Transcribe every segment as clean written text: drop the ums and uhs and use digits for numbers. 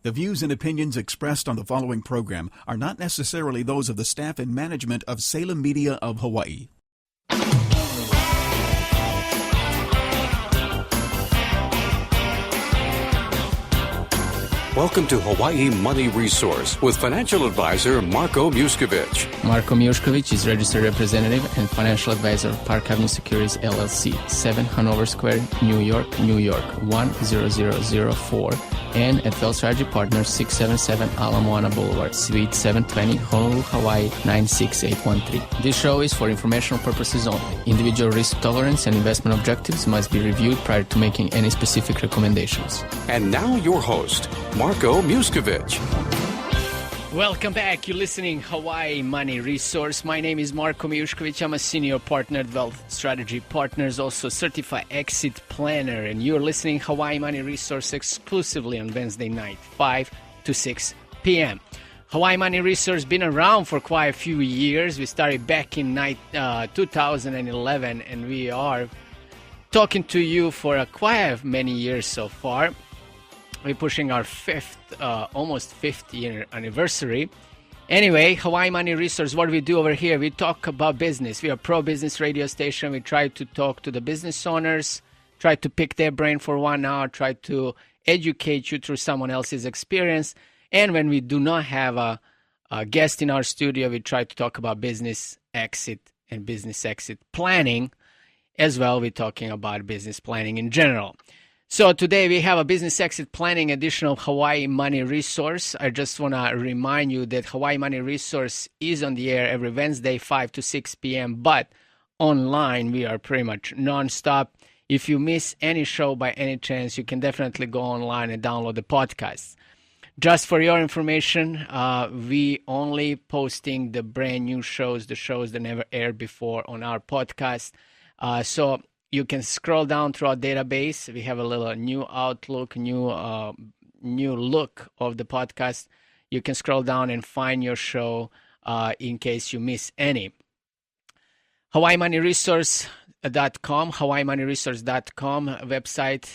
The views and opinions expressed on the following program are not necessarily those of the staff and management of Salem Media of Hawaii. Welcome to Hawaii Money Resource with financial advisor Marko Mijuskovic. Marko Mijuskovic is registered representative and financial advisor of Park Avenue Securities LLC, 7 Hanover Square, New York, 10004, and at Wealth Strategy Partners, 677 Ala Moana Boulevard, Suite 720, Honolulu, Hawaii, 96813. This show is for informational purposes only. Individual risk tolerance and investment objectives must be reviewed prior to making any specific recommendations. And now your host, Marko Mijuskovic. Welcome back. You're listening Hawaii Money Resource. My name is Marko Mijuskovic. I'm a senior partner at Wealth Strategy Partners, also certified exit planner. And you're listening Hawaii Money Resource exclusively on Wednesday night, 5 to 6 p.m. Hawaii Money Resource been around for quite a few years. We started back in 2011, and we are talking to you for quite many years so far. We're pushing our almost fifth year anniversary. Anyway, Hawaii Money Resource, what do we do over here? We talk about business. We are a pro-business radio station. We try to talk to the business owners, try to pick their brain for 1 hour, try to educate you through someone else's experience. And when we do not have a guest in our studio, we try to talk about business exit and business exit planning. As well, we're talking about business planning in general. So today we have a business exit planning edition of Hawaii Money Resource. I just want to remind you that Hawaii Money Resource is on the air every Wednesday, 5 to 6 p.m., but online we are pretty much nonstop. If you miss any show by any chance, you can definitely go online and download the podcast. Just for your information, we only posting the brand new shows, the shows that never aired before on our podcast. So you can scroll down through our database. We have a little new outlook, new look of the podcast. You can scroll down and find your show in case you miss any. HawaiiMoneyResource.com, HawaiiMoneyResource.com website,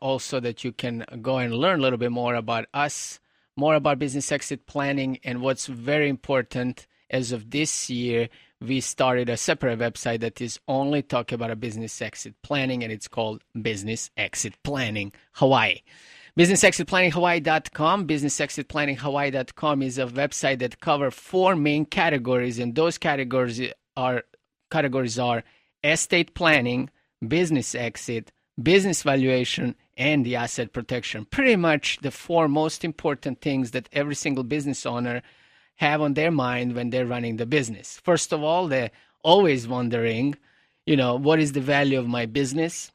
also that you can go and learn a little bit more about us, more about business exit planning, and what's very important as of this year, we started a separate website that is only talking about a business exit planning, and it's called Business Exit Planning Hawaii. BusinessExitPlanningHawaii.com. BusinessExitPlanningHawaii.com is a website that covers 4 main categories, and those categories are estate planning, business exit, business valuation, and the asset protection. Pretty much the 4 most important things that every single business owner have on their mind when they're running the business. First of all, they're always wondering, what is the value of my business?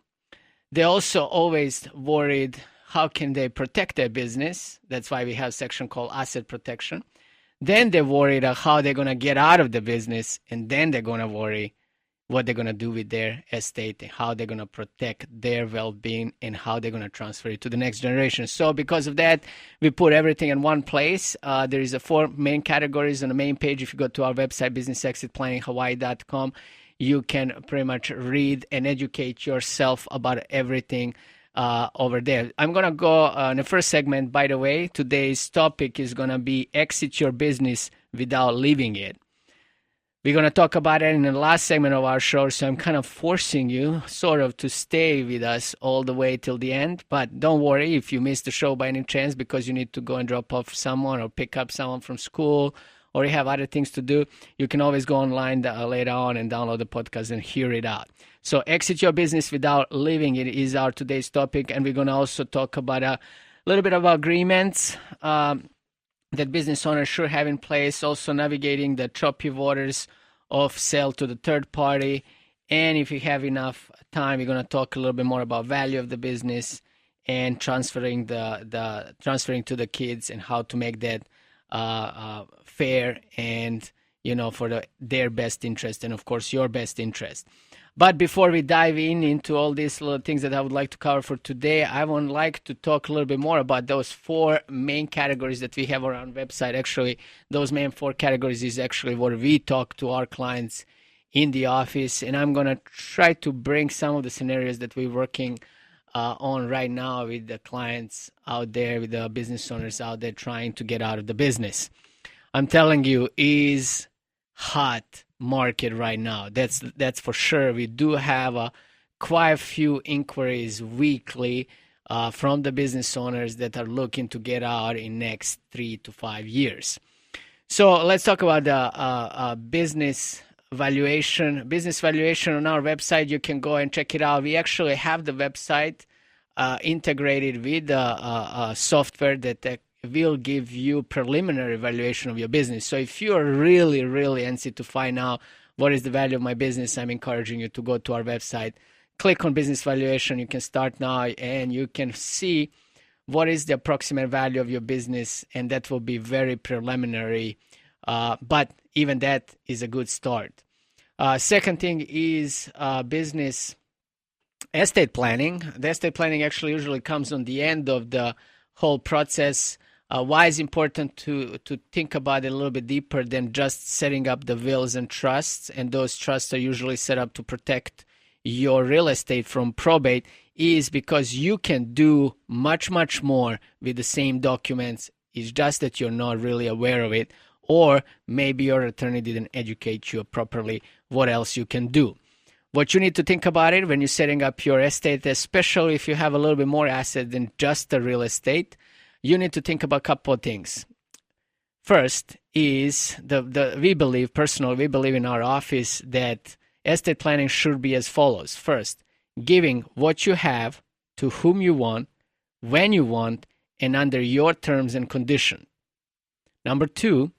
They're also always worried, how can they protect their business? That's why we have a section called asset protection. Then they're worried about how they're going to get out of the business, and then they're going to worry what they're going to do with their estate and how they're going to protect their well-being and how they're going to transfer it to the next generation. So because of that, we put everything in one place. There is 4 main categories on the main page. If you go to our website, businessexitplanninghawaii.com, you can pretty much read and educate yourself about everything over there. I'm going to go in the first segment, by the way. Today's topic is going to be exit your business without leaving it. We're going to talk about it in the last segment of our show, so I'm kind of forcing you sort of to stay with us all the way till the end. But don't worry if you miss the show by any chance because you need to go and drop off someone or pick up someone from school or you have other things to do. You can always go online later on and download the podcast and hear it out. So exit your business without leaving it is our today's topic, and we're going to also talk about a little bit about agreements that business owners should have in place, also navigating the choppy waters of sale to the third party. And if you have enough time, we're going to talk a little bit more about value of the business and transferring to the kids and how to make that fair and, for their best interest and, of course, your best interest. But before we dive into all these little things that I would like to cover for today, I would like to talk a little bit more about those 4 main categories that we have on our website. Actually, those main 4 categories is actually what we talk to our clients in the office. And I'm going to try to bring some of the scenarios that we're working on right now with the clients out there, with the business owners out there trying to get out of the business. I'm telling you, is hot market right now. That's for sure. We do have quite a few inquiries weekly from the business owners that are looking to get out in next 3 to 5 years. So let's talk about the business valuation. Business valuation on our website. You can go and check it out. We actually have the website integrated with the software that will give you preliminary evaluation of your business. So if you are really, really antsy to find out what is the value of my business, I'm encouraging you to go to our website, click on business valuation. You can start now and you can see what is the approximate value of your business, and that will be very preliminary, but even that is a good start. Second thing is business estate planning. The estate planning actually usually comes on the end of the whole process. Why is important to think about it a little bit deeper than just setting up the wills and trusts, and those trusts are usually set up to protect your real estate from probate, is because you can do much, much more with the same documents. It's just that you're not really aware of it, or maybe your attorney didn't educate you properly what else you can do. What you need to think about it when you're setting up your estate, especially if you have a little bit more asset than just the real estate, you need to think about a couple of things. First is we believe in our office that estate planning should be as follows. First, giving what you have to whom you want, when you want, and under your terms and conditions. Number 2,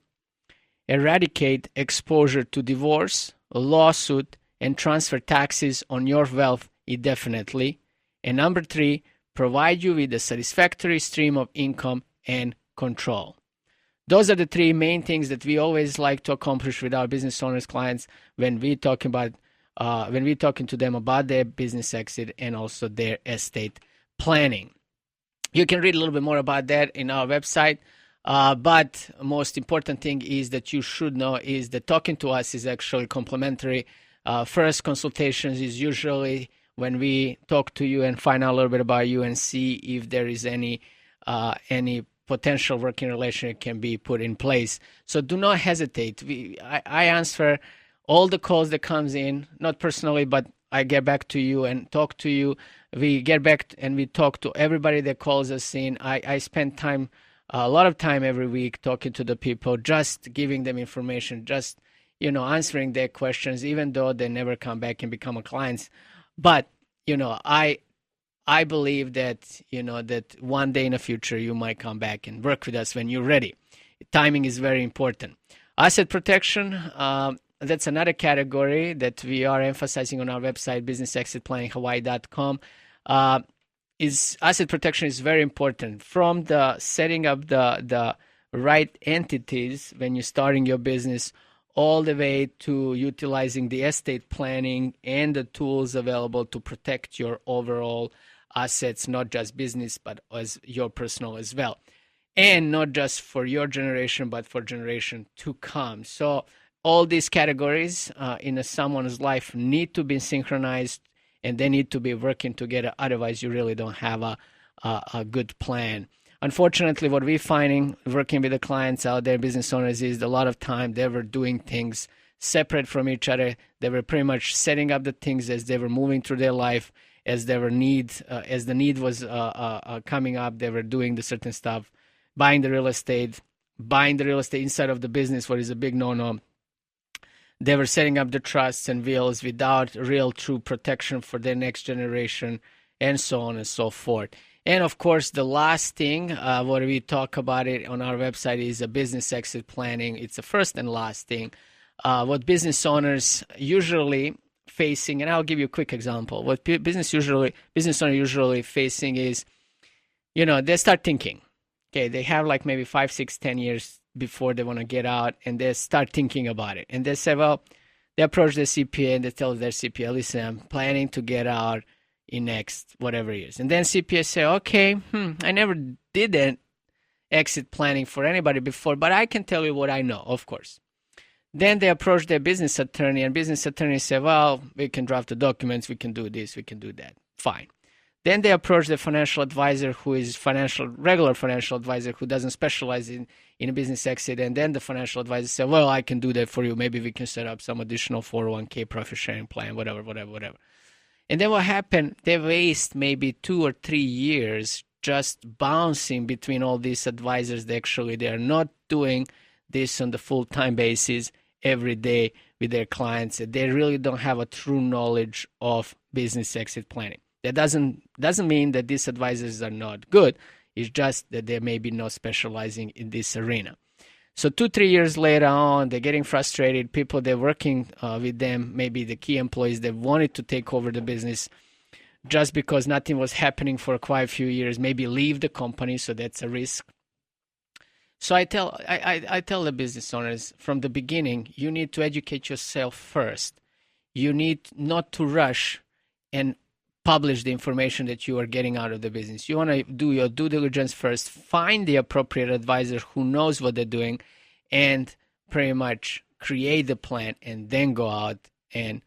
eradicate exposure to divorce, lawsuit, and transfer taxes on your wealth indefinitely. And number 3, provide you with a satisfactory stream of income and control. Those are the 3 main things that we always like to accomplish with our business owners, clients, when we're talking to them about their business exit and also their estate planning. You can read a little bit more about that in our website. But most important thing is that you should know is that talking to us is actually complimentary. First consultations is usually when we talk to you and find out a little bit about you and see if there is any potential working relationship can be put in place. So do not hesitate. I answer all the calls that comes in, not personally, but I get back to you and talk to you. We get back and we talk to everybody that calls us in. I spend time, a lot of time every week talking to the people, just giving them information, just answering their questions, even though they never come back and become a clients. But I believe that that one day in the future you might come back and work with us when you're ready. Timing is very important. Asset protection, that's another category that we are emphasizing on our website, businessexitplanninghawaii.com. Asset protection is very important, from the setting up the right entities when you're starting your business, all the way to utilizing the estate planning and the tools available to protect your overall assets, not just business, but as your personal as well. And not just for your generation, but for generation to come. So all these categories in someone's life need to be synchronized, and they need to be working together. Otherwise, you really don't have a good plan. Unfortunately, what we're finding working with the clients out there, business owners, is a lot of time they were doing things separate from each other. They were pretty much setting up the things as they were moving through their life, as their needs, as the need was coming up. They were doing the certain stuff, buying the real estate inside of the business, what is a big no-no. They were setting up the trusts and wills without real true protection for their next generation, and so on and so forth. And of course, the last thing, what we talk about it on our website, is a business exit planning. It's the first and last thing. What business owners usually facing, and I'll give you a quick example. What business owner usually facing is, they start thinking. Okay, they have like maybe 5, 6, 10 years before they want to get out, and they start thinking about it. And they say, well, they approach their CPA and they tell their CPA, listen, I'm planning to get out in next whatever years. And then CPA say, okay, I never did an exit planning for anybody before, but I can tell you what I know, of course. Then they approach their business attorney, and business attorney say, well, we can draft the documents, we can do this, we can do that. Fine. Then they approach the financial advisor who is regular financial advisor who doesn't specialize in a business exit. And then the financial advisor says, well, I can do that for you. Maybe we can set up some additional 401k profit sharing plan, whatever. And then what happened, they waste maybe 2 or 3 years just bouncing between all these advisors. They are not doing this on the full-time basis every day with their clients. They really don't have a true knowledge of business exit planning. That doesn't mean that these advisors are not good. It's just that they may be not specializing in this arena. So 2-3 years later on, they're getting frustrated. People they're working with them, maybe the key employees, they wanted to take over the business just because nothing was happening for quite a few years, maybe leave the company, so that's a risk. So I tell the business owners from the beginning, you need to educate yourself first. You need not to rush and publish the information that you are getting out of the business. You want to do your due diligence first, find the appropriate advisor who knows what they're doing, and pretty much create the plan, and then go out and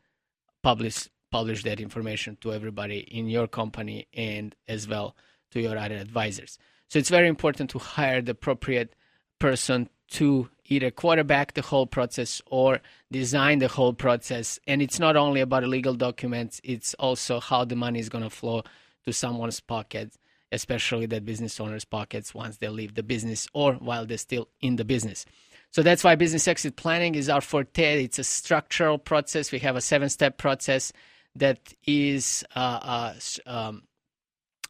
publish that information to everybody in your company and as well to your other advisors. So it's very important to hire the appropriate person to either quarterback the whole process or design the whole process. And it's not only about legal documents, it's also how the money is going to flow to someone's pocket, especially that business owner's pockets once they leave the business or while they're still in the business. So that's why business exit planning is our forte. It's a structural process. We have a 7-step process that is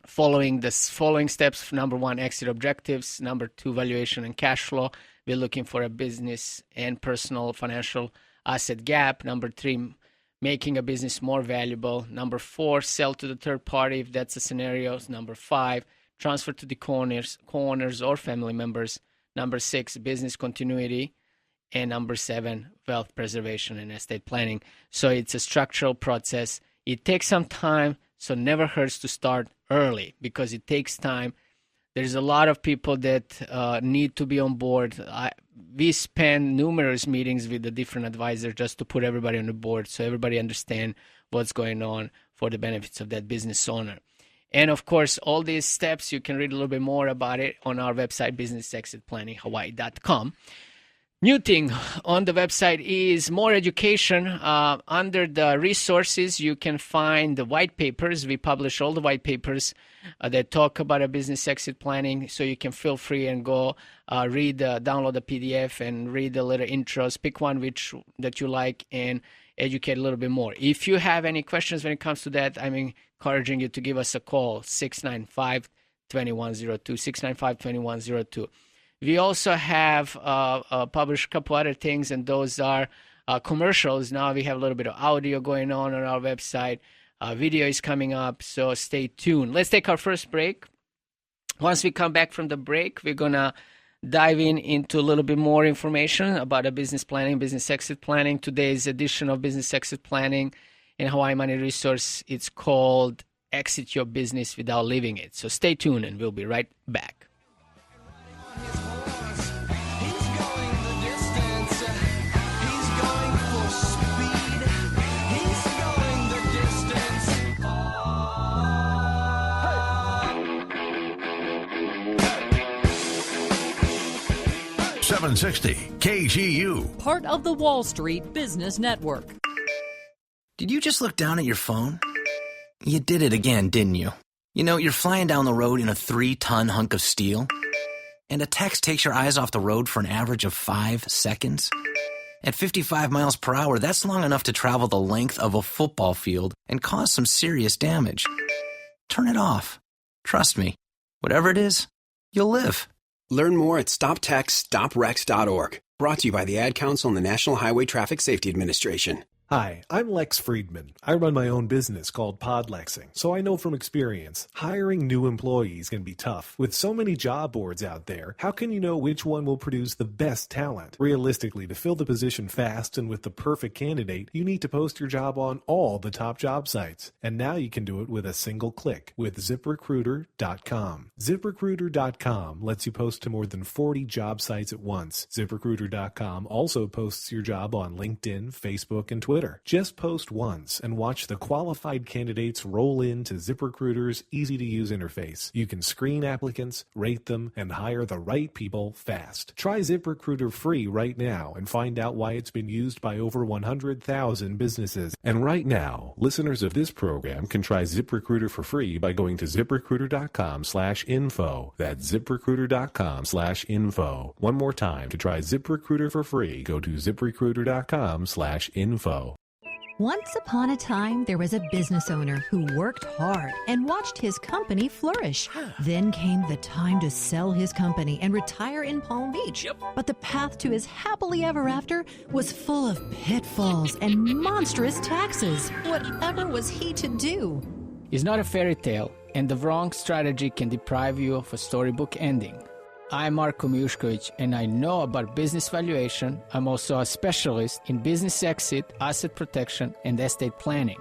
following the following steps. Number 1, exit objectives. Number 2, valuation and cash flow. We're looking for a business and personal financial asset gap. Number 3, making a business more valuable. Number 4, sell to the third party if that's a scenario. Number 5, transfer to the co-owners or family members. Number 6, business continuity. And number 7, wealth preservation and estate planning. So it's a structural process. It takes some time, so never hurts to start early because it takes time. There's a lot of people that need to be on board. We spend numerous meetings with the different advisors just to put everybody on the board so everybody understand what's going on for the benefits of that business owner. And of course, all these steps, you can read a little bit more about it on our website, businessexitplanninghawaii.com. New thing on the website is more education. Under the resources, you can find the white papers. We publish all the white papers that talk about a business exit planning, so you can feel free and go download the PDF and read the little intros. Pick one that you like and educate a little bit more. If you have any questions when it comes to that, I'm encouraging you to give us a call, 695-2102, 695-2102. We also have published a couple other things, and those are commercials. Now we have a little bit of audio going on our website. Video is coming up, so stay tuned. Let's take our first break. Once we come back from the break, we're going to dive into a little bit more information about a business planning, business exit planning. Today's edition of Business Exit Planning in Hawaii Money Resource, it's called Exit Your Business Without Leaving It. So stay tuned, and we'll be right back. 760 KGU. Part of the Wall Street Business Network. Did you just look down at your phone? You did it again, didn't you? You know, you're flying down the road in a 3-ton hunk of steel, and a text takes your eyes off the road for an average of 5 seconds. At 55 miles per hour, that's long enough to travel the length of a football field and cause some serious damage. Turn it off. Trust me, whatever it is, you'll live. Learn more at StopTextStopWrecks.org. Brought to you by the Ad Council and the National Highway Traffic Safety Administration. Hi, I'm Lex Friedman. I run my own business called Podlexing, so I know from experience, hiring new employees can be tough. With so many job boards out there, how can you know which one will produce the best talent? Realistically, to fill the position fast and with the perfect candidate, you need to post your job on all the top job sites. And now you can do it with a single click with ZipRecruiter.com. ZipRecruiter.com lets you post to more than 40 job sites at once. ZipRecruiter.com also posts your job on LinkedIn, Facebook, and Twitter. Twitter. Just post once and watch the qualified candidates roll into ZipRecruiter's easy-to-use interface. You can screen applicants, rate them, and hire the right people fast. Try ZipRecruiter free right now and find out why it's been used by over 100,000 businesses. And right now, listeners of this program can try ZipRecruiter for free by going to ZipRecruiter.com/info. That's ZipRecruiter.com/info. One more time, to try ZipRecruiter for free, go to ZipRecruiter.com/info. Once upon a time, there was a business owner who worked hard and watched his company flourish. Then came the time to sell his company and retire in Palm Beach. But the path to his happily ever after was full of pitfalls and monstrous taxes. Whatever was he to do? It's not a fairy tale, and the wrong strategy can deprive you of a storybook ending. I'm Marko Mijuskovic, and I know about business valuation. I'm also a specialist in business exit, asset protection, and estate planning.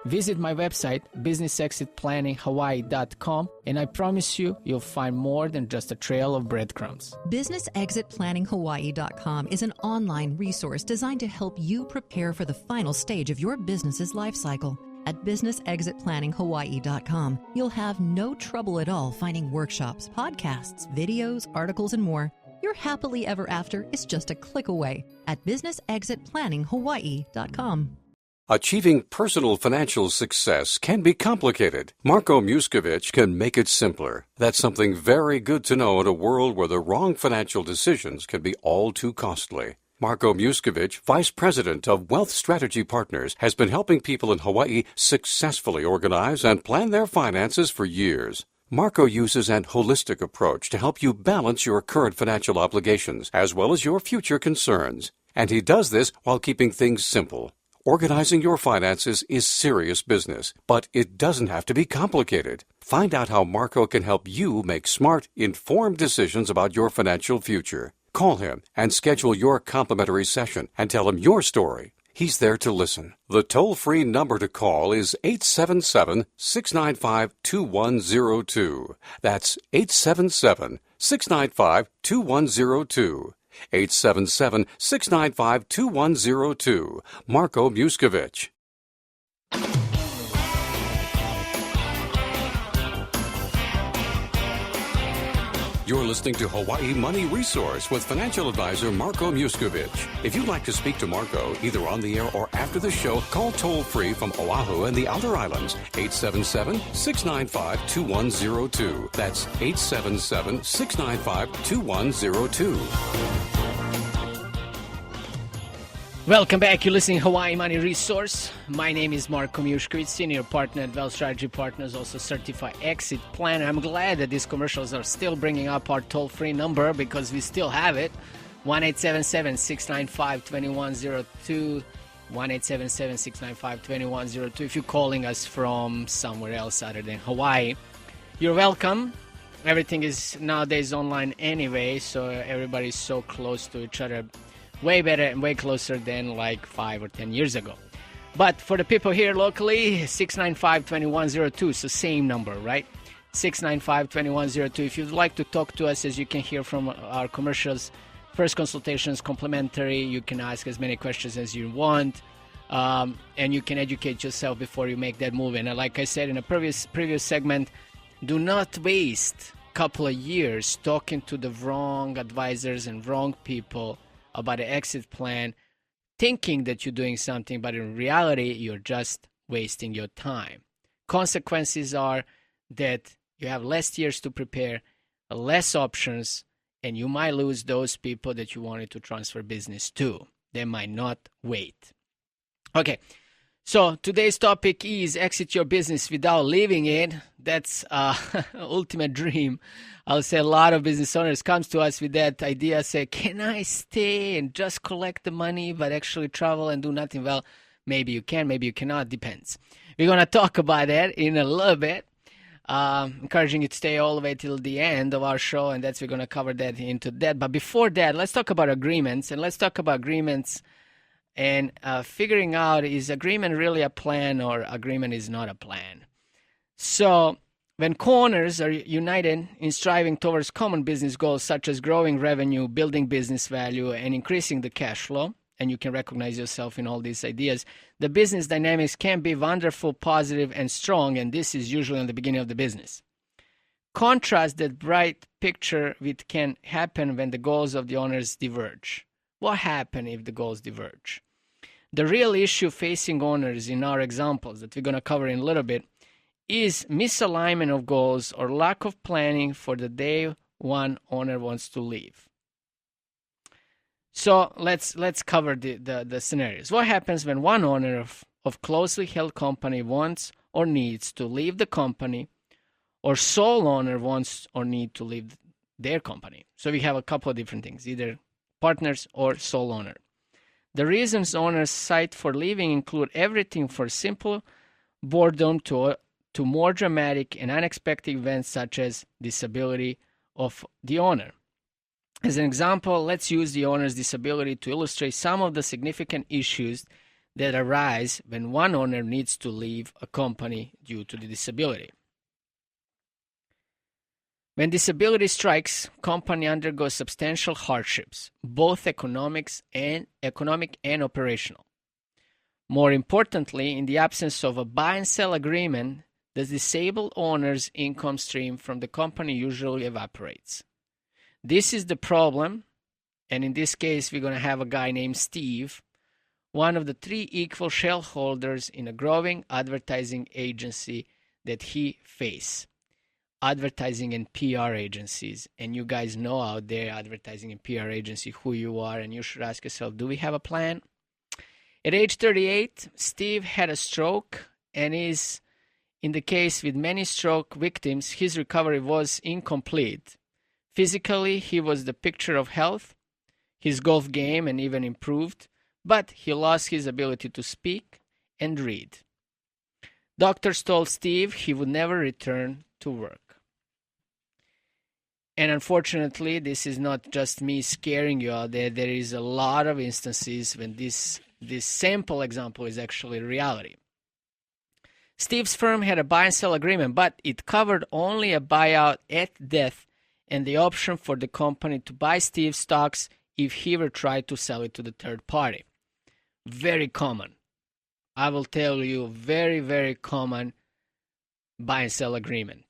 Visit my website, businessexitplanninghawaii.com, and I promise you'll find more than just a trail of breadcrumbs. BusinessExitPlanningHawaii.com is an online resource designed to help you prepare for the final stage of your business's life cycle. At BusinessExitPlanningHawaii.com, you'll have no trouble at all finding workshops, podcasts, videos, articles, and more. Your happily ever after is just a click away at BusinessExitPlanningHawaii.com. Achieving personal financial success can be complicated. Marko Mijuskovic can make it simpler. That's something very good to know in a world where the wrong financial decisions can be all too costly. Marko Mijuskovic, Vice President of Wealth Strategy Partners, has been helping people in Hawaii successfully organize and plan their finances for years. Marko uses an holistic approach to help you balance your current financial obligations as well as your future concerns. And he does this while keeping things simple. Organizing your finances is serious business, but it doesn't have to be complicated. Find out how Marko can help you make smart, informed decisions about your financial future. Call him and schedule your complimentary session and tell him your story. He's there to listen. The toll-free number to call is 877-695-2102. That's 877-695-2102. 877-695-2102. Marko Mijuskovic. You're listening to Hawaii Money Resource with financial advisor Marko Mijuskovic. If you'd like to speak to Marko, either on the air or after the show, call toll-free from Oahu and the Outer Islands, 877-695-2102. That's 877-695-2102. Welcome back. You're listening to Hawaii Money Resource. My name is Marko Mijuskovic, Senior Partner at Wealth Strategy Partners, also Certified Exit Planner. I'm glad that these commercials are still bringing up our toll-free number because we still have it. 1-877-695-2102. 1-877-695-2102. If you're calling us from somewhere else other than Hawaii, you're welcome. Everything is nowadays online anyway, so everybody's so close to each other. Way better and way closer than like 5 or 10 years ago. But for the people here locally, 695-2102, so same number, right? 695-2102. If you'd like to talk to us, as you can hear from our commercials, first consultation is complimentary. You can ask as many questions as you want, and you can educate yourself before you make that move. And like I said in a previous segment, do not waste a couple of years talking to the wrong advisors and wrong people about an exit plan, thinking that you're doing something, but in reality, you're just wasting your time. Consequences are that you have less years to prepare, less options, and you might lose those people that you wanted to transfer business to. They might not wait. Okay, so today's topic is exit your business without leaving it. That's ultimate dream. I'll say a lot of business owners comes to us with that idea, say, can I stay and just collect the money but actually travel and do nothing? Well, maybe you can, maybe you cannot, depends. We're going to talk about that in a little bit. Encouraging you to stay all the way till the end of our show, and we're going to cover that into that. But before that, let's talk about agreements, and let's talk about agreements and figuring out, is agreement really a plan or agreement is not a plan? So when co-owners are united in striving towards common business goals such as growing revenue, building business value, and increasing the cash flow, and you can recognize yourself in all these ideas. The business dynamics can be wonderful, positive, and strong, and this is usually in the beginning of the business. Contrast that bright picture with can happen when the goals of the owners diverge. What happens if the goals diverge? The real issue facing owners in our examples that we're going to cover in a little bit is misalignment of goals or lack of planning for the day one owner wants to leave. So let's cover the scenarios. What happens when one owner of closely held company wants or needs to leave the company, or sole owner wants or need to leave their company? So we have a couple of different things, either partners or sole owner. The reasons owners cite for leaving include everything from simple boredom to more dramatic and unexpected events such as disability of the owner. As an example, let's use the owner's disability to illustrate some of the significant issues that arise when one owner needs to leave a company due to the disability. When disability strikes, company undergoes substantial hardships, both economic and operational. More importantly, in the absence of a buy and sell agreement, the disabled owner's income stream from the company usually evaporates. This is the problem, and in this case, we're going to have a guy named Steve, one of the 3 equal shareholders in a growing advertising agency that he faces. Advertising and PR agencies, and you guys know out there, advertising and PR agency, who you are, and you should ask yourself, do we have a plan? At age 38, Steve had a stroke, and is in the case with many stroke victims, his recovery was incomplete. Physically, he was the picture of health, his golf game, and even improved, but he lost his ability to speak and read. Doctors told Steve he would never return to work. And unfortunately, this is not just me scaring you out there. There is a lot of instances when this sample example is actually reality. Steve's firm had a buy and sell agreement, but it covered only a buyout at death and the option for the company to buy Steve's stocks if he were tried to sell it to the third party. Very common. I will tell you, very, very common buy and sell agreement.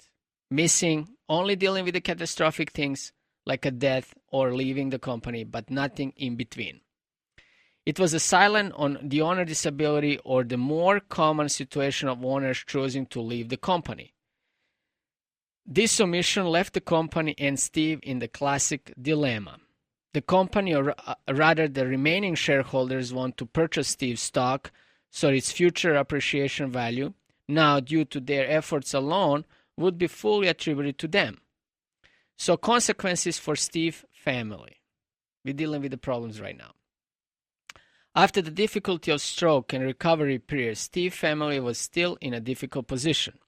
Missing, only dealing with the catastrophic things like a death or leaving the company, but nothing in between. It was a silent on the owner disability or the more common situation of owners choosing to leave the company. This omission left the company and Steve in the classic dilemma. The company, or rather the remaining shareholders, want to purchase Steve's stock, so its future appreciation value, now due to their efforts alone, would be fully attributed to them. So consequences for Steve family. We're dealing with the problems right now. After the difficulty of stroke and recovery period, Steve family was still in a difficult position.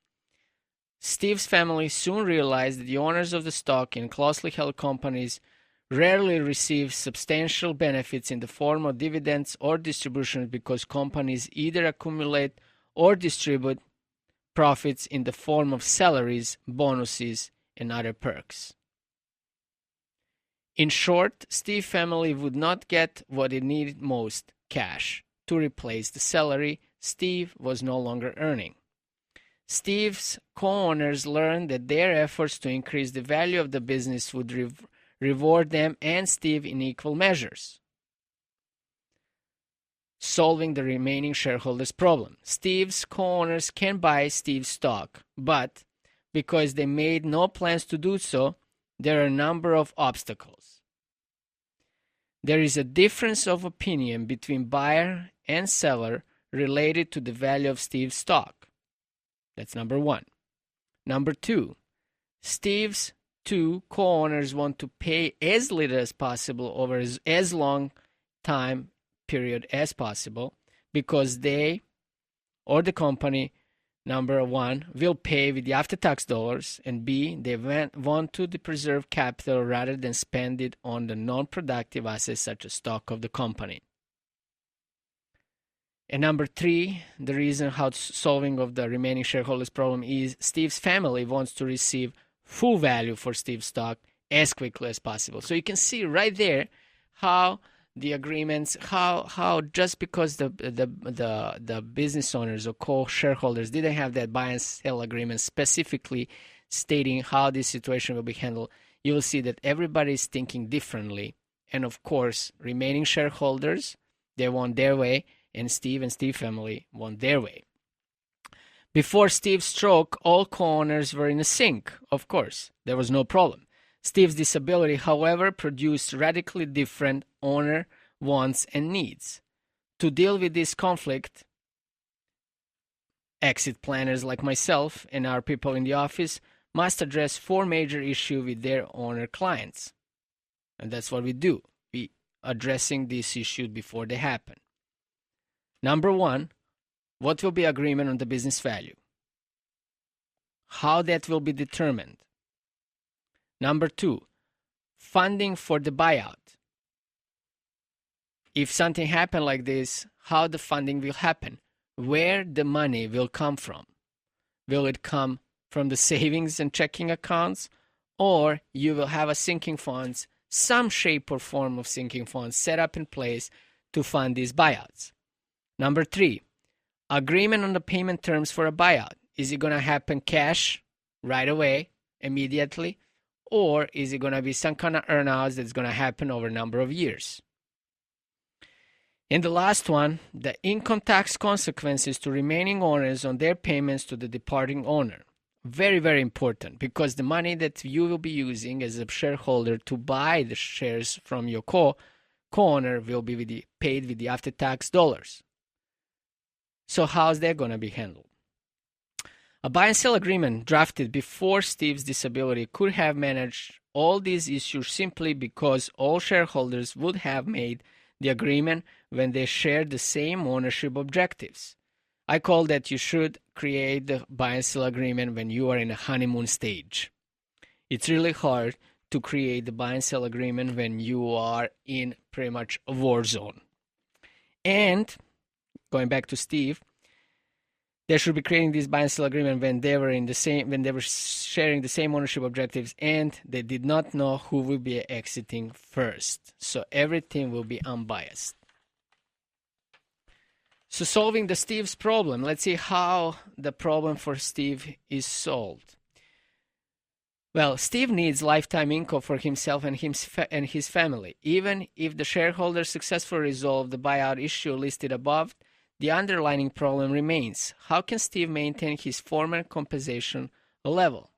Steve's family soon realized that the owners of the stock in closely held companies rarely receive substantial benefits in the form of dividends or distributions because companies either accumulate or distribute profits in the form of salaries, bonuses, and other perks. In short, Steve family would not get what it needed most, cash, to replace the salary Steve was no longer earning. Steve's co-owners learned that their efforts to increase the value of the business would reward them and Steve in equal measures, solving the remaining shareholders' problem. Steve's co-owners can buy Steve's stock, but because they made no plans to do so, there are a number of obstacles. There is a difference of opinion between buyer and seller related to the value of Steve's stock. That's number one. Number two, Steve's 2 co-owners want to pay as little as possible over as long time period as possible because they or the company, number one, will pay with the after-tax dollars, and B, they want to preserve capital rather than spend it on the non-productive assets such as stock of the company. And number three, the reason how solving of the remaining shareholders problem is Steve's family wants to receive full value for Steve's stock as quickly as possible. So you can see right there how the agreements, how just because the business owners or co-shareholders didn't have that buy and sell agreement specifically stating how this situation will be handled, you will see that everybody is thinking differently. And of course, remaining shareholders, they want their way, and Steve family want their way. Before Steve's stroke, all co-owners were in sync, of course. There was no problem. Steve's disability, however, produced radically different owner wants and needs. To deal with this conflict, exit planners like myself and our people in the office must address 4 major issues with their owner clients. And that's what we do. We addressing these issues before they happen. Number 1, what will be agreement on the business value? How that will be determined? Number 2, funding for the buyout. If something happened like this, how the funding will happen? Where the money will come from? Will it come from the savings and checking accounts? Or you will have a sinking funds, some shape or form of sinking funds set up in place to fund these buyouts. Number 3, agreement on the payment terms for a buyout. Is it going to happen cash right away, immediately? Or is it going to be some kind of earnouts that's going to happen over a number of years? And the last one, the income tax consequences to remaining owners on their payments to the departing owner. Very, very important, because the money that you will be using as a shareholder to buy the shares from your co-owner will be paid with the after-tax dollars. So how's that going to be handled? A buy and sell agreement drafted before Steve's disability could have managed all these issues simply because all shareholders would have made the agreement when they shared the same ownership objectives. I call that you should create the buy and sell agreement when you are in a honeymoon stage. It's really hard to create the buy and sell agreement when you are in pretty much a war zone. And going back to Steve, they should be creating this buy and sell agreement when they were sharing the same ownership objectives and they did not know who will be exiting first. So everything will be unbiased. So solving the Steve's problem, let's see how the problem for Steve is solved. Well, Steve needs lifetime income for himself and his family. Even if the shareholders successfully resolve the buyout issue listed above, the underlying problem remains. How can Steve maintain his former compensation level?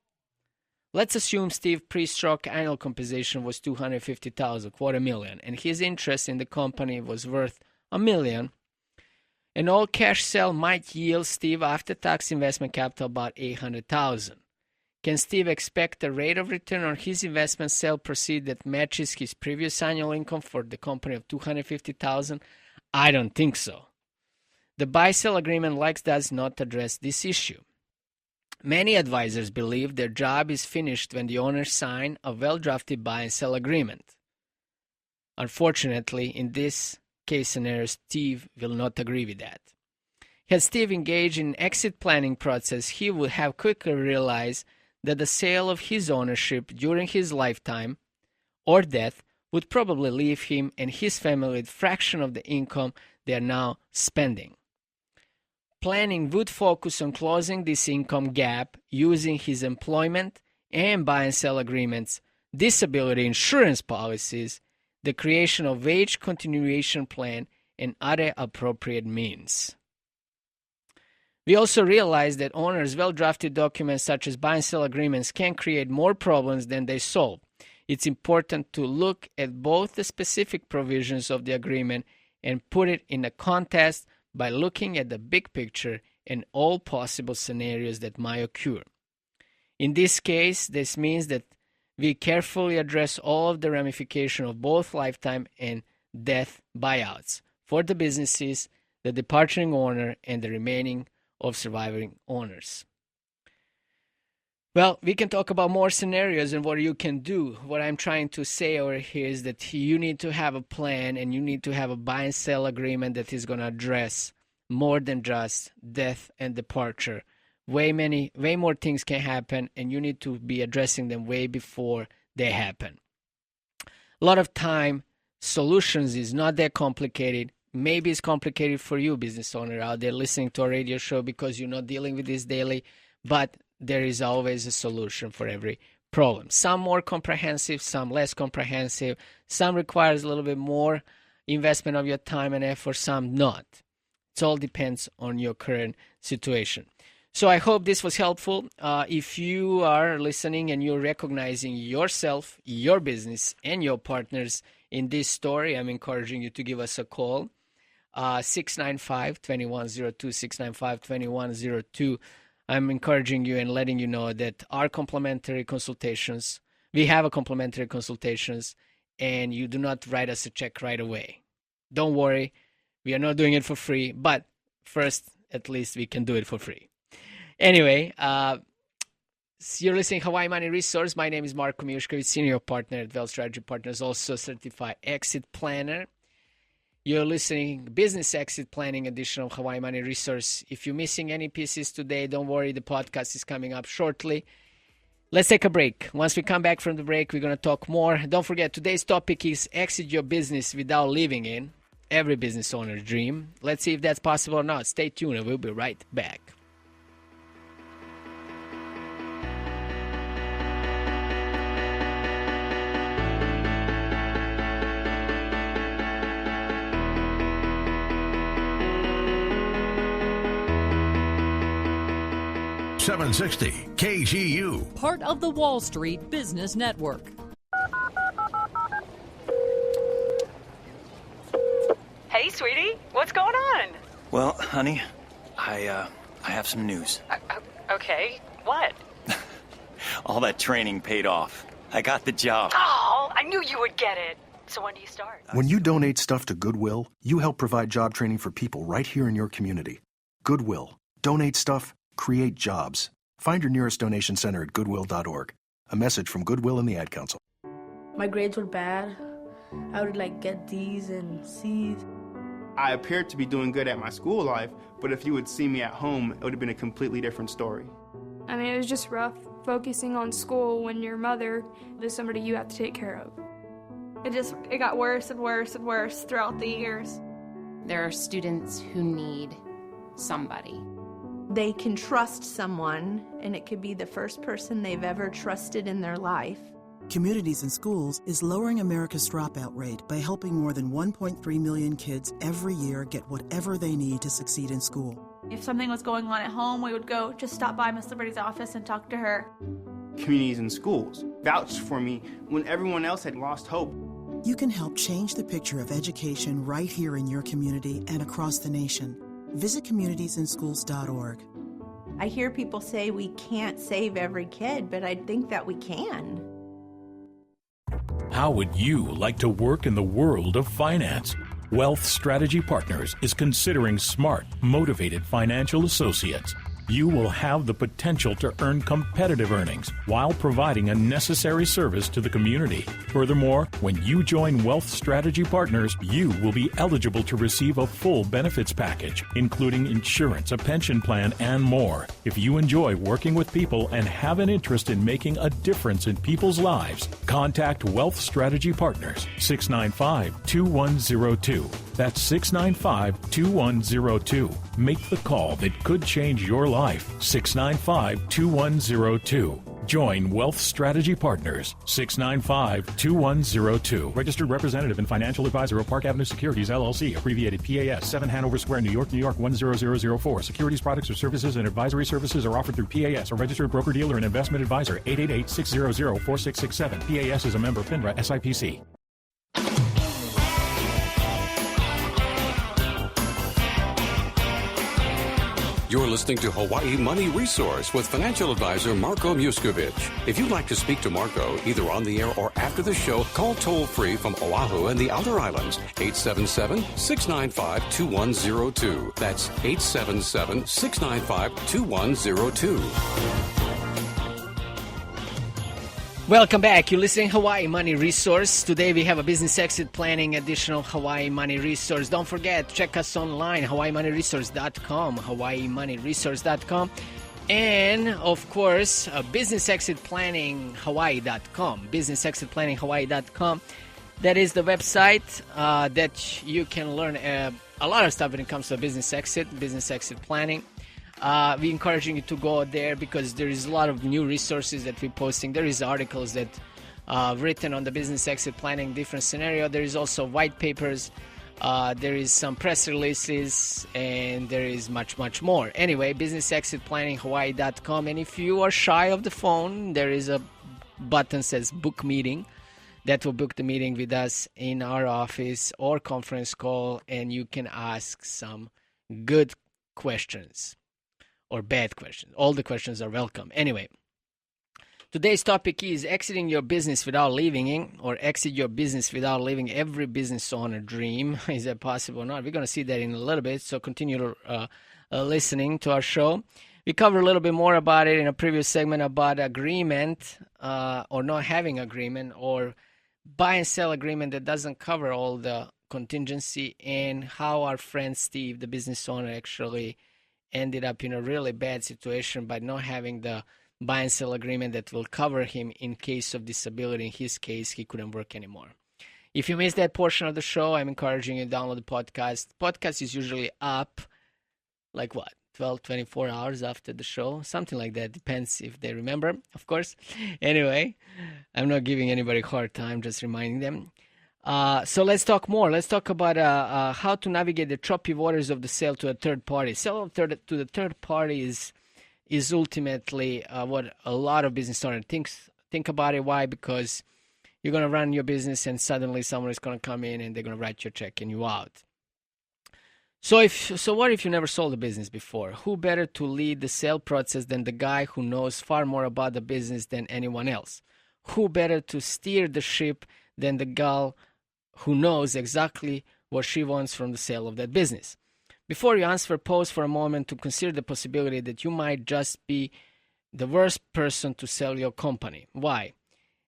Let's assume Steve pre-stroke annual compensation was $250,000, $250,000, and his interest in the company was worth $1 million. An all-cash sale might yield Steve after-tax investment capital about $800,000. Can Steve expect a rate of return on his investment sale proceed that matches his previous annual income for the company of $250,000? I don't think so. The buy-sell agreement does not address this issue. Many advisors believe their job is finished when the owners sign a well-drafted buy and sell agreement. Unfortunately, in this case scenario, Steve will not agree with that. Had Steve engaged in exit planning process, he would have quickly realized that the sale of his ownership during his lifetime or death would probably leave him and his family with a fraction of the income they are now spending. Planning would focus on closing this income gap using his employment and buy and sell agreements, disability insurance policies, the creation of wage continuation plan, and other appropriate means. We also realize that owners' well-drafted documents such as buy and sell agreements can create more problems than they solve. It's important to look at both the specific provisions of the agreement and put it in a context by looking at the big picture and all possible scenarios that might occur. In this case, this means that we carefully address all of the ramifications of both lifetime and death buyouts for the businesses, the departing owner, and the remaining of surviving owners. Well, we can talk about more scenarios and what you can do. What I'm trying to say over here is that you need to have a plan and you need to have a buy and sell agreement that is going to address more than just death and departure. Way more things can happen, and you need to be addressing them way before they happen. A lot of time, solutions is not that complicated. Maybe it's complicated for you, business owner out there listening to a radio show because you're not dealing with this daily, but there is always a solution for every problem. Some more comprehensive, some less comprehensive. Some requires a little bit more investment of your time and effort, some not. It all depends on your current situation. So I hope this was helpful. If you are listening and you're recognizing yourself, your business, and your partners in this story, I'm encouraging you to give us a call. 695-2102, 695-2102. I'm encouraging you and letting you know that our complimentary consultations, we have a complimentary consultations, and you do not write us a check right away. Don't worry, we are not doing it for free, but first, at least we can do it for free. Anyway, you're listening to Hawaii Money Resource. My name is Marko Mijuskovic, Senior Partner at Wealth Strategy Partners, also Certified Exit Planner. You're listening Business Exit Planning edition of Hawaii Money Resource. If you're missing any pieces today, don't worry, the podcast is coming up shortly. Let's take a break. Once we come back from the break, we're going to talk more. Don't forget, today's topic is exit your business without living in. Every business owner's dream. Let's see if that's possible or not. Stay tuned and we'll be right back. .760 KGU. Part of the Wall Street Business Network. Hey, sweetie, what's going on? Well, honey, I have some news. Okay, what? All that training paid off. I got the job. Oh, I knew you would get it. So when do you start? When you donate stuff to Goodwill, you help provide job training for people right here in your community. Goodwill. Donate stuff. Create jobs. Find your nearest donation center at goodwill.org. A message from Goodwill and the Ad Council. My grades were bad. I would get D's and C's. I appeared to be doing good at my school life, but if you would see me at home, it would have been a completely different story. I mean, it was just rough focusing on school when your mother is somebody you have to take care of. It got worse and worse and worse throughout the years. There are students who need somebody. They can trust someone, and it could be the first person they've ever trusted in their life. Communities in Schools is lowering America's dropout rate by helping more than 1.3 million kids every year get whatever they need to succeed in school. If something was going on at home, we would go just stop by Miss Liberty's office and talk to her. Communities in Schools vouched for me when everyone else had lost hope. You can help change the picture of education right here in your community and across the nation. Visit communitiesInschools.org. I hear people say we can't save every kid, but I think that we can. How would you like to work in the world of finance? Wealth Strategy Partners is considering smart, motivated financial associates. You will have the potential to earn competitive earnings while providing a necessary service to the community. Furthermore, when you join Wealth Strategy Partners, you will be eligible to receive a full benefits package, including insurance, a pension plan, and more. If you enjoy working with people and have an interest in making a difference in people's lives, contact Wealth Strategy Partners, 695-2102. That's 695-2102. Make the call that could change your life. 695-2102. Join Wealth Strategy Partners. 695-2102. Registered representative and financial advisor of Park Avenue Securities, LLC. Abbreviated PAS. 7 Hanover Square, New York, New York, 10004. Securities, products, or services and advisory services are offered through PAS, a registered broker-dealer and investment advisor. 888-600-4667. PAS is a member of FINRA SIPC. You're listening to Hawaii Money Resource with financial advisor Marko Mijuskovic. If you'd like to speak to Marko, either on the air or after the show, call toll-free from Oahu and the outer islands, 877-695-2102. That's 877-695-2102. Welcome back. You're listening to Hawaii Money Resource. Today we have a business exit planning edition of Hawaii Money Resource. Don't forget, check us online, hawaiimoneyresource.com, hawaiimoneyresource.com, and, of course, business exit planning Hawaii.com, business exit planning Hawaii.com. That is the website that you can learn a lot of stuff when it comes to business exit planning. We're encouraging you to go there because there is a lot of new resources that we're posting. There is articles that written on the business exit planning, different scenario. There is also white papers. There is some press releases, and there is much, much more. Anyway, businessexitplanninghawaii.com. And if you are shy of the phone, there is a button that says book meeting. That will book the meeting with us in our office or conference call, and you can ask some good questions or bad questions. All the questions are welcome. Anyway, today's topic is exiting your business without leaving, or exit your business without leaving. Every business owner dream. Is that possible or not? We're going to see that in a little bit, so continue listening to our show. We covered a little bit more about it in a previous segment about agreement or not having agreement, or buy and sell agreement that doesn't cover all the contingency, and how our friend Steve, the business owner, actually ended up in a really bad situation by not having the buy and sell agreement that will cover him in case of disability. In his case, he couldn't work anymore. If you missed that portion of the show, I'm encouraging you to download the podcast. Podcast is usually up like what? 12, 24 hours after the show, something like that. Depends if they remember, of course. Anyway, I'm not giving anybody a hard time, just reminding them. So let's talk more. Let's talk about how to navigate the choppy waters of the sale to a third party. Sale to the third party is ultimately what a lot of business owners think about it. Why? Because you're going to run your business and suddenly someone is going to come in and they're going to write your check and you out. So what if you never sold a business before? Who better to lead the sale process than the guy who knows far more about the business than anyone else? Who better to steer the ship than the gal who knows exactly what she wants from the sale of that business? Before you answer, pause for a moment to consider the possibility that you might just be the worst person to sell your company. Why?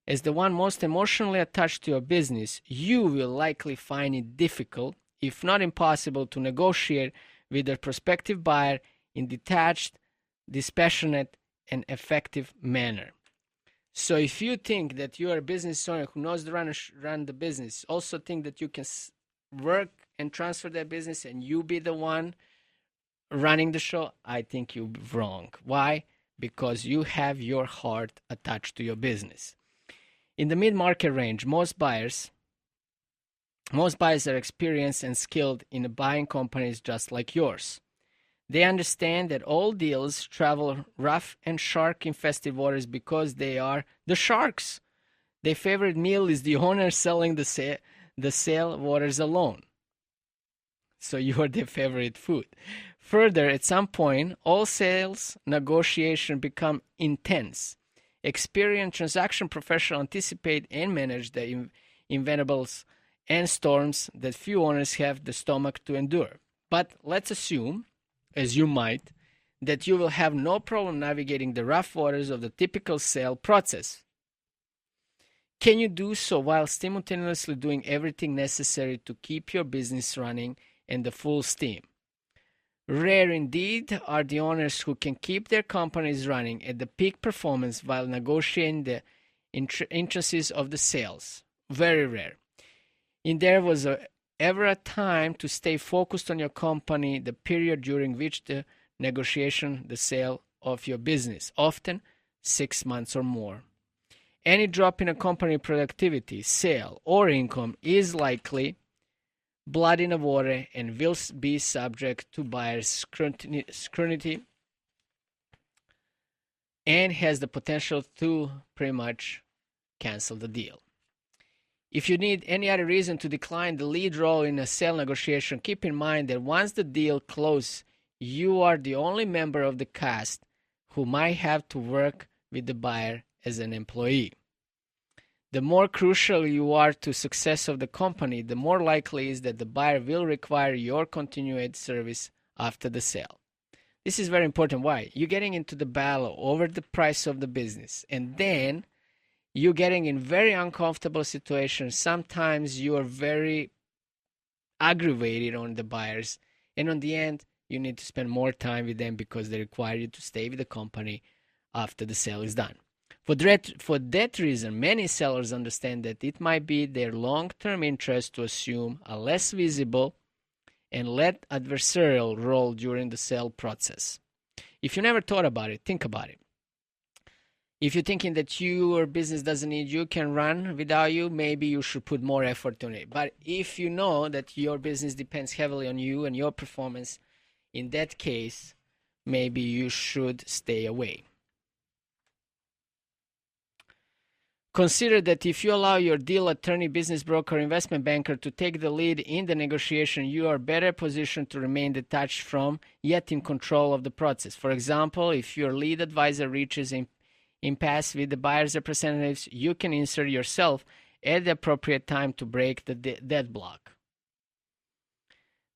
As the one most emotionally attached to your business, you will likely find it difficult, if not impossible, to negotiate with a prospective buyer in detached, dispassionate, and effective manner. So if you think that you are a business owner who knows to run the business, also think that you can work and transfer that business and you be the one running the show, I think you're wrong. Why? Because you have your heart attached to your business. In the mid-market range, most buyers are experienced and skilled in buying companies just like yours. They understand that all deals travel rough and shark-infested waters because they are the sharks. Their favorite meal is the owner selling the sale waters alone. So you are their favorite food. Further, at some point, all sales negotiation become intense. Experienced transaction professionals anticipate and manage the inevitables and storms that few owners have the stomach to endure. But let's assume, as you might, that you will have no problem navigating the rough waters of the typical sale process. Can you do so while simultaneously doing everything necessary to keep your business running and the full steam? Rare indeed are the owners who can keep their companies running at the peak performance while negotiating the intricacies of the sales. Very rare. And there was ever a time to stay focused on your company, the period during which the sale of your business, often 6 months or more. Any drop in a company productivity, sale, or income is likely blood in the water and will be subject to buyer's scrutiny and has the potential to pretty much cancel the deal. If you need any other reason to decline the lead role in a sale negotiation, keep in mind that once the deal closes, you are the only member of the cast who might have to work with the buyer as an employee. The more crucial you are to success of the company, the more likely is that the buyer will require your continued service after the sale. This is very important. Why? You're getting into the battle over the price of the business, and then you're getting in very uncomfortable situations. Sometimes you are very aggravated on the buyers, and on the end, you need to spend more time with them because they require you to stay with the company after the sale is done. For that reason, many sellers understand that it might be their long-term interest to assume a less visible and less adversarial role during the sale process. If you never thought about it, think about it. If you're thinking that your business doesn't need you, can run without you, maybe you should put more effort on it. But if you know that your business depends heavily on you and your performance, in that case, maybe you should stay away. Consider that if you allow your deal attorney, business broker, investment banker to take the lead in the negotiation, you are better positioned to remain detached from, yet in control of the process. For example, if your lead advisor reaches impasse with the buyer's representatives, you can insert yourself at the appropriate time to break the deadlock.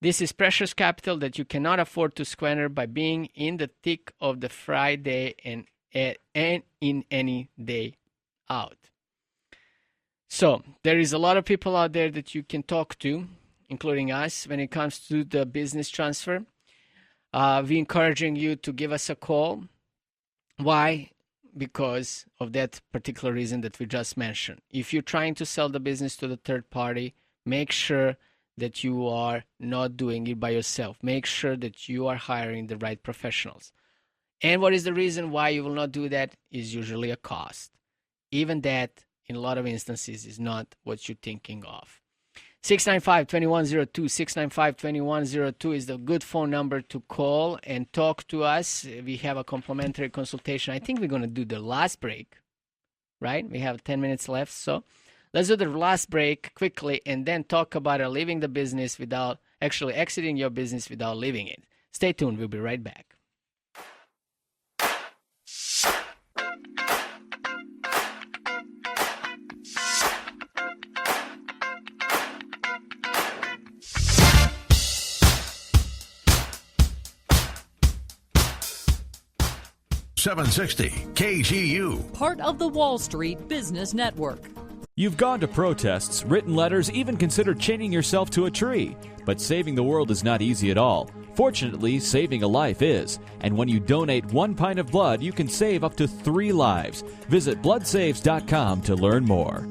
This is precious capital that you cannot afford to squander by being in the thick of the Friday and in any day out. So there is a lot of people out there that you can talk to, including us, when it comes to the business transfer. We're encouraging you to give us a call. Why? Because of that particular reason that we just mentioned. If you're trying to sell the business to the third party, make sure that you are not doing it by yourself. Make sure that you are hiring the right professionals. And what is the reason why you will not do that is usually a cost. Even that, in a lot of instances, is not what you're thinking of. 695-2102, 695-2102 is the good phone number to call and talk to us. We have a complimentary consultation. I think we're going to do the last break, right? We have 10 minutes left, so let's do the last break quickly and then talk about leaving the business without, actually exiting your business without leaving it. Stay tuned. We'll be right back. .760 KGU. Part of the Wall Street Business Network. You've gone to protests, written letters, even considered chaining yourself to a tree. But saving the world is not easy at all. Fortunately, saving a life is. And when you donate 1 pint of blood, you can save up to 3 lives. Visit bloodsaves.com to learn more.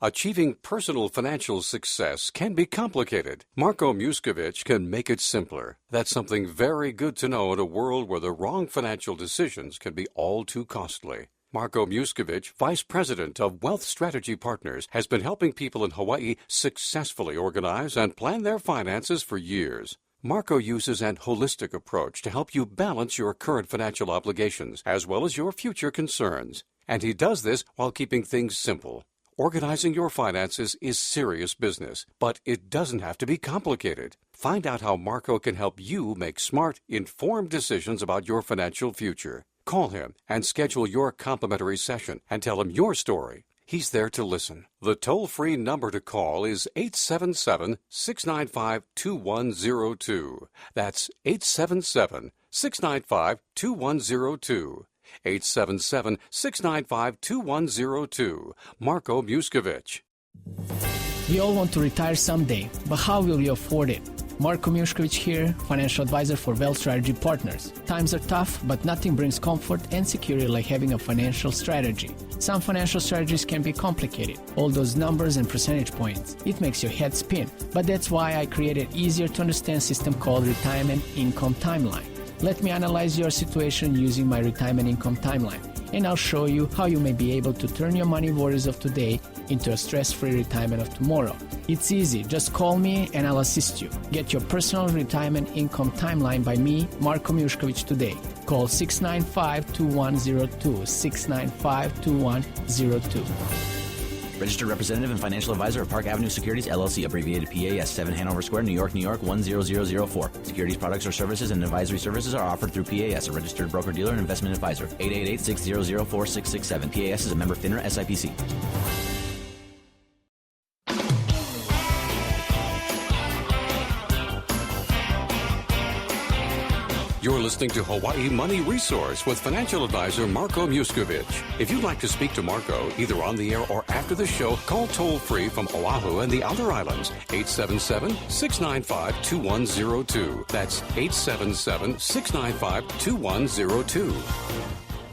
Achieving personal financial success can be complicated. Marko Mijuskovic can make it simpler. That's something very good to know in a world where the wrong financial decisions can be all too costly. Marko Mijuskovic, Vice President of Wealth Strategy Partners, has been helping people in Hawaii successfully organize and plan their finances for years. Marko uses an holistic approach to help you balance your current financial obligations as well as your future concerns. And he does this while keeping things simple. Organizing your finances is serious business, but it doesn't have to be complicated. Find out how Marko can help you make smart, informed decisions about your financial future. Call him and schedule your complimentary session and tell him your story. He's there to listen. The toll-free number to call is 877-695-2102. That's 877-695-2102. 877-695-2102. Marko Mijuskovic. We all want to retire someday, but how will we afford it? Marko Mijuskovic here, financial advisor for Wealth Strategy Partners. Times are tough, but nothing brings comfort and security like having a financial strategy. Some financial strategies can be complicated, all those numbers and percentage points. It makes your head spin, but that's why I created an easier to understand system called Retirement Income Timeline. Let me analyze your situation using my retirement income timeline, and I'll show you how you may be able to turn your money worries of today into a stress-free retirement of tomorrow. It's easy. Just call me and I'll assist you. Get your personal retirement income timeline by me, Marko Mijuskovic, today. Call 695-2102, 695-2102. Registered representative and financial advisor of Park Avenue Securities, LLC, abbreviated PAS, 7 Hanover Square, New York, New York, 10004. Securities products or services and advisory services are offered through PAS, a registered broker-dealer and investment advisor. 888-600-4667. PAS is a member FINRA SIPC. You're listening to Hawaii Money Resource with financial advisor Marko Mijuskovic. If you'd like to speak to Marko, either on the air or after the show, call toll-free from Oahu and the outer islands, 877-695-2102. That's 877-695-2102.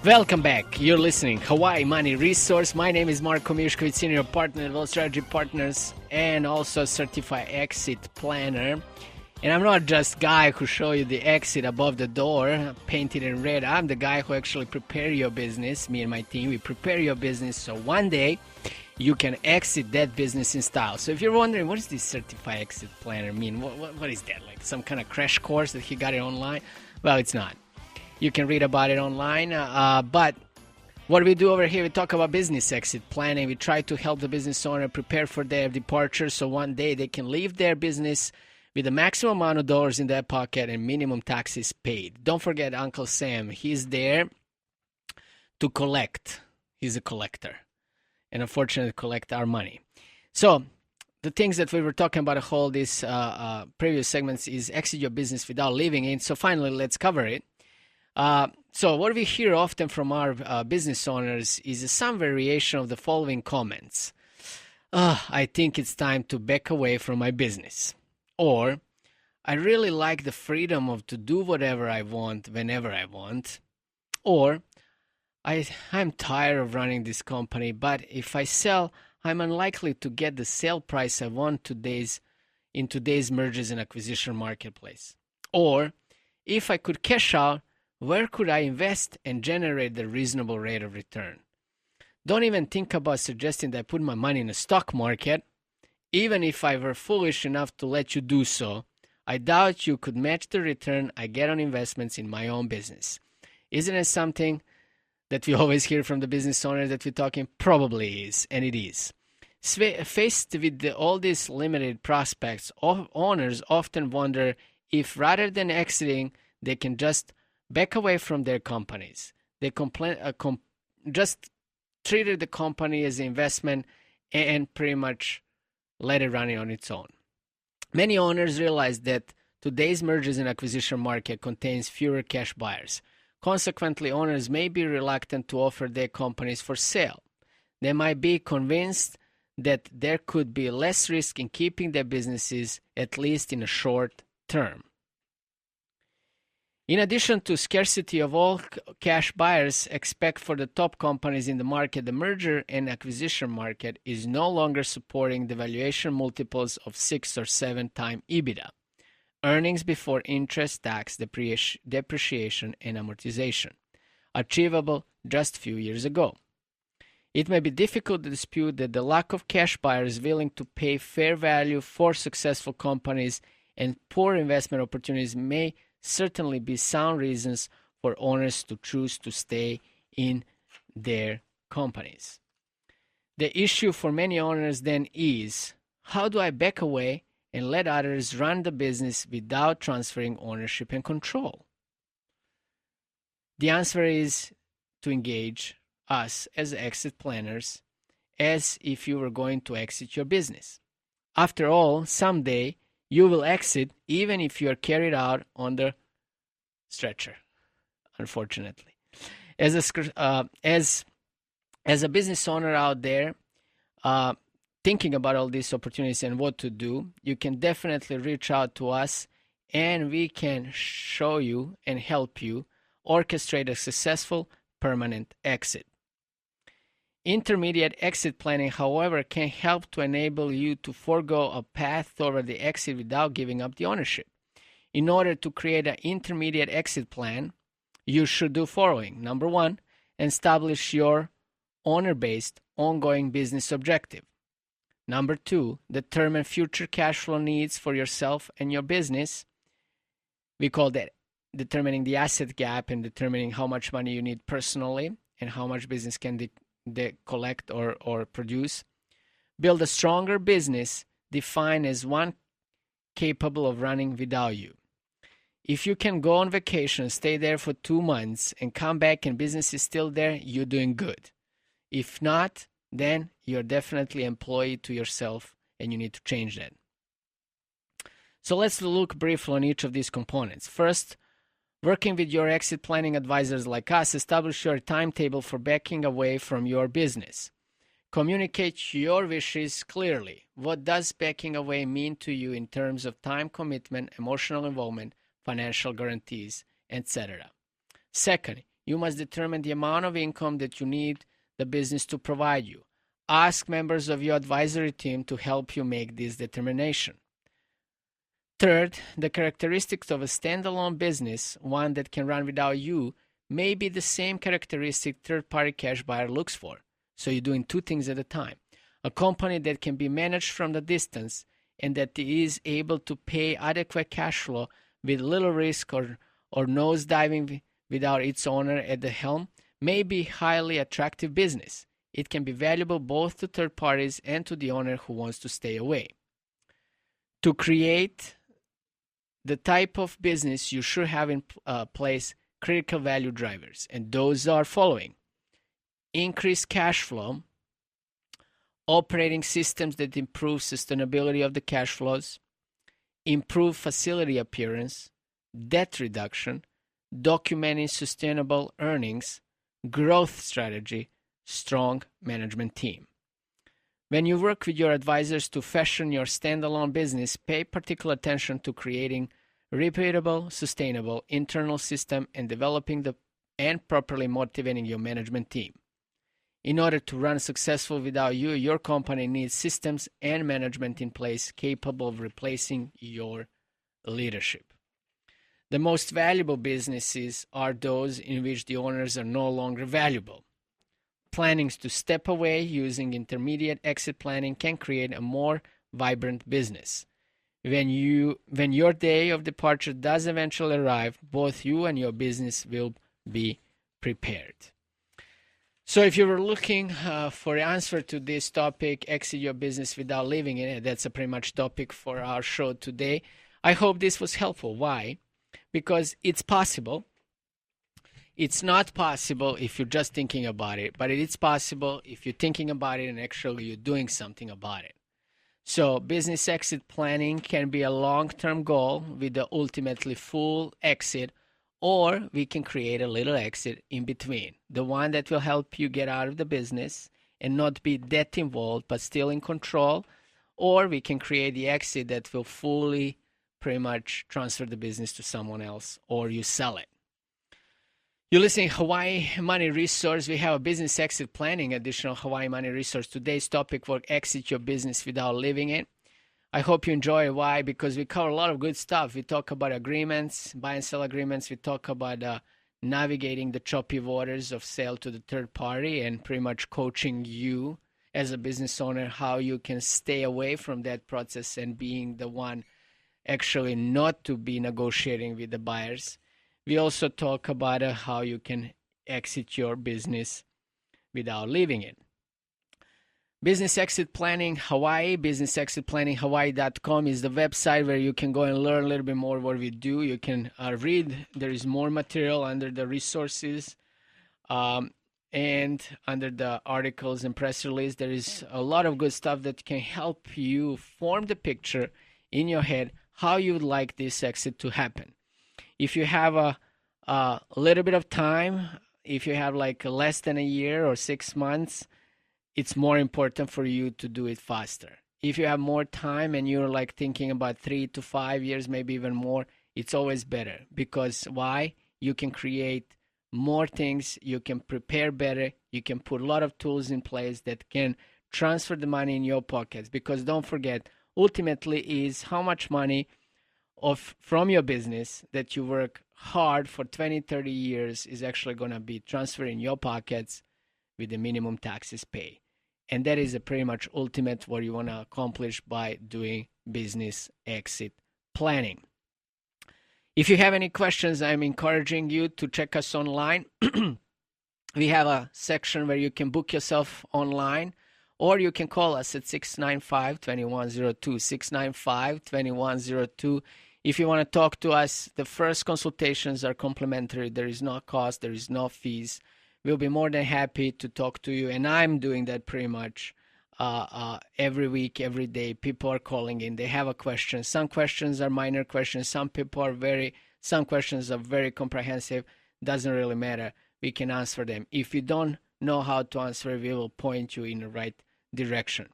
Welcome back. You're listening Hawaii Money Resource. My name is Marko Mijuskovic, Senior Partner at Wealth Strategy Partners and also Certified Exit Planner. And I'm not just guy who show you the exit above the door painted in red. I'm the guy who actually prepare your business. Me and my team, we prepare your business so one day you can exit that business in style. So if you're wondering, what does this Certified Exit Planner mean? What is that? Like some kind of crash course that he got it online? Well, it's not. You can read about it online. But what we do over here, we talk about business exit planning. We try to help the business owner prepare for their departure so one day they can leave their business with the maximum amount of dollars in their pocket and minimum taxes paid. Don't forget Uncle Sam. He's there to collect. He's a collector. And unfortunately, collect our money. So the things that we were talking about all these previous segments is exit your business without leaving it. So finally, let's cover it. So what we hear often from our business owners is some variation of the following comments. I think it's time to back away from my business. Or, I really like the freedom of to do whatever I want whenever I want. Or, I'm tired of running this company, but if I sell, I'm unlikely to get the sale price I want in today's mergers and acquisition marketplace. Or, if I could cash out, where could I invest and generate the reasonable rate of return? Don't even think about suggesting that I put my money in the stock market. Even if I were foolish enough to let you do so, I doubt you could match the return I get on investments in my own business. Isn't it something that we always hear from the business owner that we're talking? Probably is, and it is. Faced with all these limited prospects, owners often wonder if rather than exiting, they can just back away from their companies. They just treated the company as an investment and pretty much let it run on its own. Many owners realize that today's mergers and acquisition market contains fewer cash buyers. Consequently, owners may be reluctant to offer their companies for sale. They might be convinced that there could be less risk in keeping their businesses, at least in a short term. In addition to scarcity of all cash buyers expect for the top companies in the market, the merger and acquisition market is no longer supporting the valuation multiples of 6 or 7 times EBITDA, earnings before interest, tax, depreciation, and amortization, achievable just a few years ago. It may be difficult to dispute that the lack of cash buyers willing to pay fair value for successful companies and poor investment opportunities may certainly be sound reasons for owners to choose to stay in their companies. The issue for many owners then is, how do I back away and let others run the business without transferring ownership and control? The answer is to engage us as exit planners as if you were going to exit your business. After all, someday you will exit even if you are carried out on the stretcher, unfortunately. As a business owner out there thinking about all these opportunities and what to do, you can definitely reach out to us and we can show you and help you orchestrate a successful permanent exit. Intermediate exit planning, however, can help to enable you to forego a path toward the exit without giving up the ownership. In order to create an intermediate exit plan, you should do following. Number 1, establish your owner-based ongoing business objective. Number 2, determine future cash flow needs for yourself and your business. We call that determining the asset gap and determining how much money you need personally and how much business can they collect or produce. Build a stronger business defined as one capable of running without you. If you can go on vacation, stay there for 2 months and come back and business is still there, you're doing good. If not, then you're definitely an employee to yourself and you need to change that. So let's look briefly on each of these components. First, working with your exit planning advisors like us, establish your timetable for backing away from your business. Communicate your wishes clearly. What does backing away mean to you in terms of time commitment, emotional involvement, financial guarantees, etc.? Second, You must determine the amount of income that you need the business to provide you. Ask members of your advisory team to help you make this determination. Third, the characteristics of a standalone business, one that can run without you, may be the same characteristic third-party cash buyer looks for. So you're doing two things at a time. A company that can be managed from the distance and that is able to pay adequate cash flow with little risk or nosediving without its owner at the helm may be highly attractive business. It can be valuable both to third parties and to the owner who wants to stay away. To create the type of business, you should have in place critical value drivers, and those are following: increased cash flow, operating systems that improve sustainability of the cash flows, improve facility appearance, debt reduction, documenting sustainable earnings, growth strategy, strong management team. When you work with your advisors to fashion your standalone business, pay particular attention to creating repeatable, sustainable internal system and developing and properly motivating your management team. In order to run successful without you, your company needs systems and management in place capable of replacing your leadership. The most valuable businesses are those in which the owners are no longer valuable. Planning to step away using intermediate exit planning can create a more vibrant business. When your day of departure does eventually arrive, both you and your business will be prepared. So if you were looking for an answer to this topic, exit your business without leaving it, that's a pretty much topic for our show today. I hope this was helpful. Why? Because it's possible. It's not possible if you're just thinking about it, but it is possible if you're thinking about it and actually you're doing something about it. So business exit planning can be a long-term goal with the ultimately full exit, or we can create a little exit in between. The one that will help you get out of the business and not be debt involved, but still in control. Or we can create the exit that will fully pretty much transfer the business to someone else, or you sell it. You're listening to Hawaii Money Resource. We have a business exit planning, additional Hawaii Money Resource. Today's topic was exit your business without leaving it. I hope you enjoy it. Why? Because we cover a lot of good stuff. We talk about agreements, buy and sell agreements. We talk about navigating the choppy waters of sale to the third party and pretty much coaching you as a business owner how you can stay away from that process and being the one actually not to be negotiating with the buyers. We also talk about how you can exit your business without leaving it. Business Exit Planning Hawaii, businessexitplanninghawaii.com is the website where you can go and learn a little bit more what we do. You can read. There is more material under the resources and under the articles and press release. There is a lot of good stuff that can help you form the picture in your head how you would like this exit to happen. If you have a little bit of time, if you have like less than a year or 6 months, it's more important for you to do it faster. If you have more time and you're like thinking about 3 to 5 years, maybe even more, it's always better. Because why? You can create more things, you can prepare better, you can put a lot of tools in place that can transfer the money in your pockets. Because don't forget, ultimately is how much money from your business that you work hard for 20, 30 years is actually going to be transferred in your pockets with the minimum taxes paid. And that is a pretty much ultimate what you want to accomplish by doing business exit planning. If you have any questions, I'm encouraging you to check us online. We have a section where you can book yourself online, or you can call us at 695-2102, 695-2102. If you want to talk to us, the first consultations are complimentary. There is no cost. There is no fees. We'll be more than happy to talk to you. And I'm doing that pretty much every week, every day. People are calling in. They have a question. Some questions are minor questions. Some questions are very comprehensive. Doesn't really matter. We can answer them. If you don't know how to answer, we will point you in the right direction.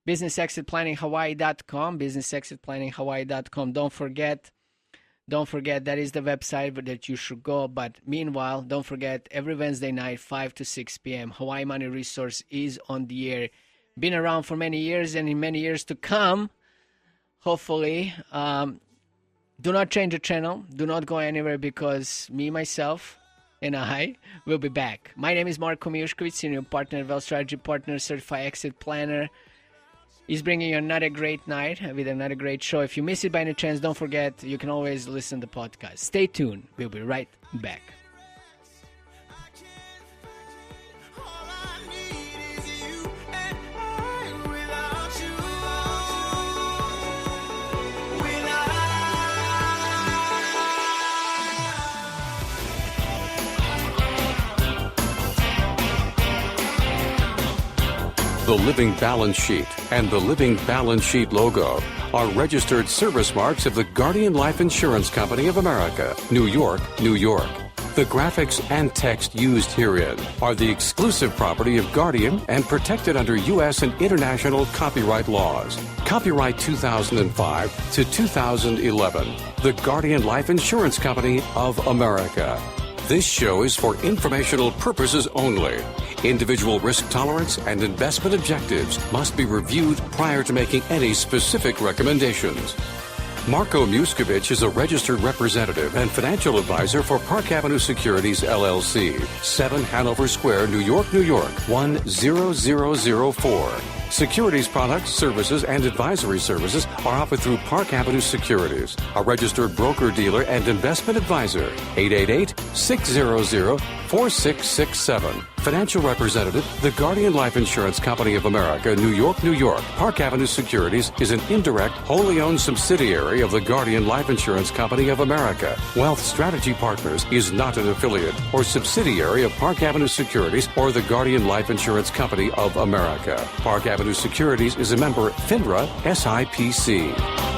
businessexitplanninghawaii.com, businessexitplanninghawaii.com. Don't forget Don't forget, that is the website that you should go. But meanwhile, don't forget, every Wednesday night, 5 to 6 p.m., Hawaii Money Resource is on the air. Been around for many years, and in many years to come, hopefully. Do not change the channel. Do not go anywhere, because me, myself, and I will be back. My name is Marko Mijuskovic, Senior Partner, Wealth Strategy Partner, Certified Exit Planner. He's bringing you another great night with another great show. If you miss it by any chance, don't forget, you can always listen to the podcast. Stay tuned. We'll be right back. The Living Balance Sheet and the Living Balance Sheet logo are registered service marks of the Guardian Life Insurance Company of America, New York, New York. The graphics and text used herein are the exclusive property of Guardian and protected under U.S. and international copyright laws. Copyright 2005 to 2011. The Guardian Life Insurance Company of America. This show is for informational purposes only. Individual risk tolerance and investment objectives must be reviewed prior to making any specific recommendations. Marko Mijuskovic is a registered representative and financial advisor for Park Avenue Securities, LLC, 7 Hanover Square, New York, New York, 10004. Securities products, services, and advisory services are offered through Park Avenue Securities, a registered broker-dealer and investment advisor. 888-600-4667. Financial representative, the Guardian Life Insurance Company of America, New York, New York. Park Avenue Securities is an indirect, wholly owned subsidiary of the Guardian Life Insurance Company of America. Wealth Strategy Partners is not an affiliate or subsidiary of Park Avenue Securities or the Guardian Life Insurance Company of America. Park Avenue Securities is a member FINRA SIPC.